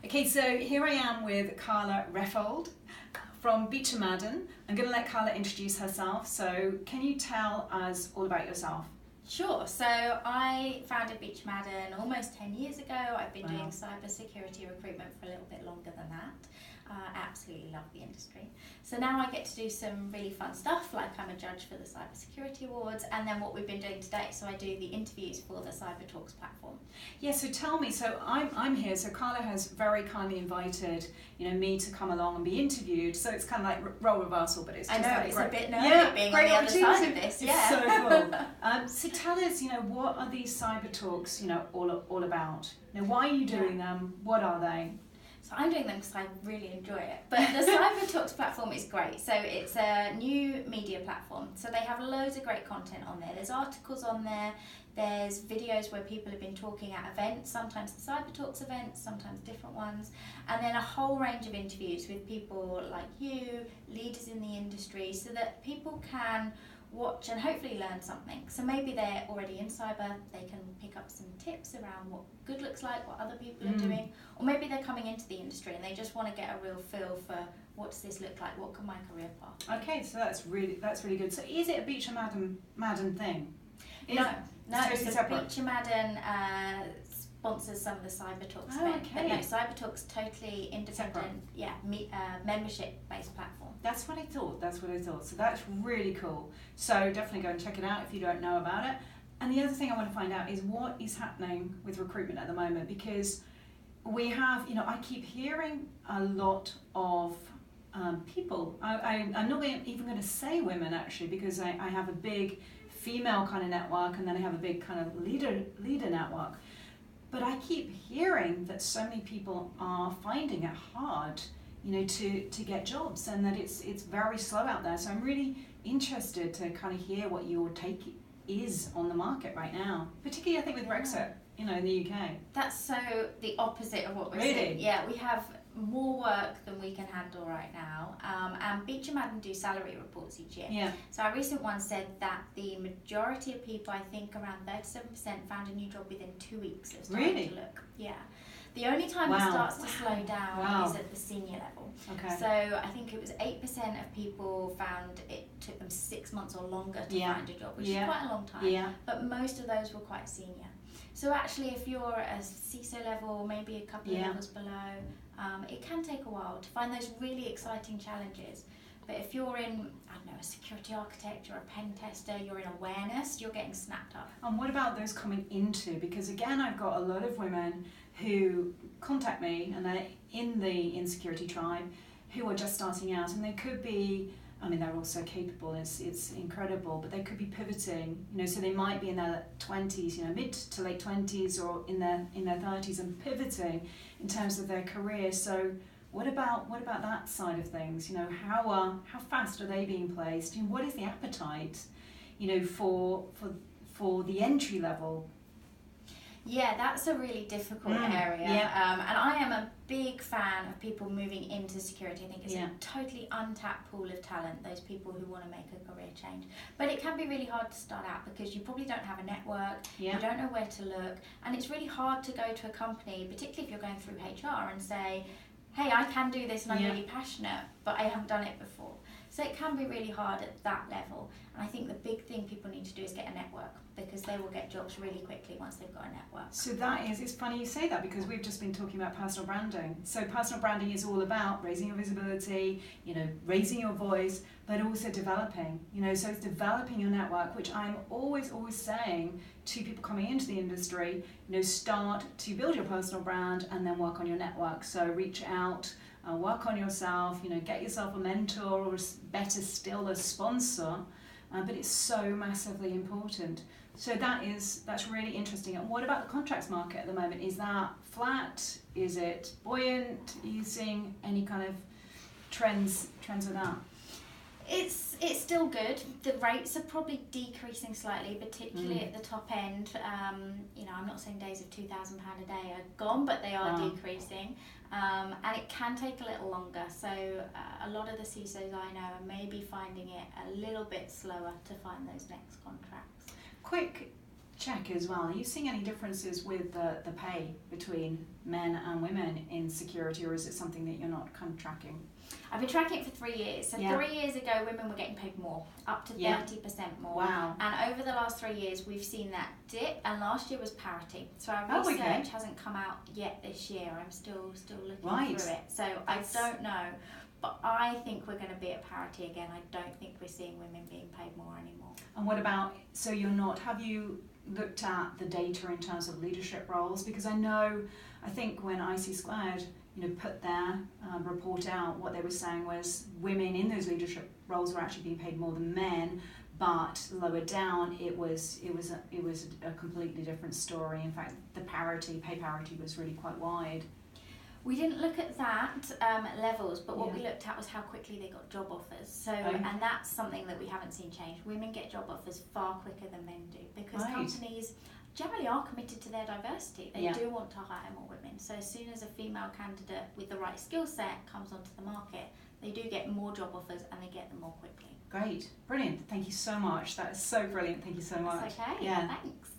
Okay, so here I am with Karla Reffold from Beecham Madden. I'm going to let Karla introduce herself. So can you tell us all about yourself? Sure. So I founded Beecham Madden almost 10 years ago. I've been doing cybersecurity recruitment for a little bit longer than that. I absolutely love the industry. So now I get to do some really fun stuff, like I'm a judge for the Cybersecurity Awards, and then what we've been doing today, so I do the interviews for the Cyber Talks platform. Yeah, so tell me, so I'm here, so Karla has very kindly invited me to come along and be interviewed, so it's kind of like role reversal, but it's just it's great. A bit nerdy being on the other side of this. It's so cool. So tell us, what are these Cyber Talks, all about? Why are you doing them? What are they? So I'm doing them because I really enjoy it. But the Cyber Talks platform is great. So it's a new media platform. So they have loads of great content on there. There's articles on there. There's videos where people have been talking at events, sometimes the Cyber Talks events, sometimes different ones. And then a whole range of interviews with people like you, leaders in the industry, so that people can watch and hopefully learn something. So maybe they're already in cyber, they can pick up some tips around what good looks like, what other people are doing, or maybe they're coming into the industry and they just want to get a real feel for what does this look like, what can my career path be? Okay, so that's really good. So is it a Beecham Madden thing? No, totally so separate. Beecham Madden sponsors some of the Cyber Talks events. Okay. But no, Cyber Talks totally independent, membership-based platform. That's what I thought. So that's really cool. So definitely go and check it out if you don't know about it. And the other thing I want to find out is what is happening with recruitment at the moment, because we have, I keep hearing a lot of people. I'm not even going to say women actually, because I have a big female kind of network, and then I have a big kind of leader network. But I keep hearing that so many people are finding it hard, to get jobs, and that it's very slow out there. So I'm really interested to kind of hear what your take is on the market right now, particularly I think with Brexit, in the UK. That's so the opposite of what we're Really? seeing. Yeah, we have more work than we can handle right now. And Beecham Madden do salary reports each year. Yeah. So our recent one said that the majority of people, I think around 37%, found a new job within 2 weeks of starting to look. Yeah. The only time it starts to slow down is at the senior level. Okay. So I think it was 8% of people found it took them 6 months or longer to find a job, which is quite a long time. Yeah. But most of those were quite senior. So actually, if you're at a CISO level, maybe a couple of levels below, it can take a while to find those really exciting challenges. But if you're in, a security architect, you're a pen tester, you're in awareness, you're getting snapped up. And what about those coming into? Because again, I've got a lot of women who contact me, and they're in the insecurity tribe, who are just starting out, and they could be, they're also capable, it's incredible, but they could be pivoting, so they might be in their 20s, mid to late 20s, or in their 30s, and pivoting in terms of their career. So what about that side of things? How fast are they being placed? What is the appetite, for the entry level? Yeah, that's a really difficult area. Yeah. And I am a big fan of people moving into security. I think it's a totally untapped pool of talent, those people who want to make a career change. But it can be really hard to start out because you probably don't have a network, you don't know where to look, and it's really hard to go to a company, particularly if you're going through HR, and say, hey, I can do this and I'm really passionate, but I haven't done it before. So it can be really hard at that level. And I think the big thing people need to do is get a network, because they will get jobs really quickly once they've got a network. So it's funny you say that, because we've just been talking about personal branding. So personal branding is all about raising your visibility, raising your voice, but also developing, so it's developing your network, which I'm always saying to people coming into the industry, start to build your personal brand and then work on your network. So reach out, work on yourself, get yourself a mentor, or better still, a sponsor. But it's so massively important. So that's really interesting. And what about the contracts market at the moment? Is that flat? Is it buoyant? Are you seeing any kind of trends with that? It's still good. The rates are probably decreasing slightly, particularly at the top end. I'm not saying days of £2,000 a day are gone, but they are decreasing. And it can take a little longer. So a lot of the CISOs I know are maybe finding it a little bit slower to find those next contracts. Quick check as well, are you seeing any differences with the pay between men and women in security, or is it something that you're not kind of tracking? I've been tracking it for 3 years. So 3 years ago, women were getting paid more, up to 30% more. Wow. And over the last 3 years, we've seen that dip. And last year was parity. So our research hasn't come out yet this year. I'm still looking through it. So I don't know. But I think we're going to be at parity again. I don't think we're seeing women being paid more anymore. And what about, so you're not, have you looked at the data in terms of leadership roles? Because I think when IC Squared, put their report out, what they were saying was women in those leadership roles were actually being paid more than men, but lower down it was a completely different story. In fact, the pay parity was really quite wide. We didn't look at that levels, but what we looked at was how quickly they got job offers. So, and that's something that we haven't seen change. Women get job offers far quicker than men do, because companies generally are committed to their diversity. They do want to hire more women. So as soon as a female candidate with the right skill set comes onto the market, they do get more job offers and they get them more quickly. Great, brilliant. Thank you so much. That is so brilliant. Thank you so much. That's okay. Yeah. Thanks.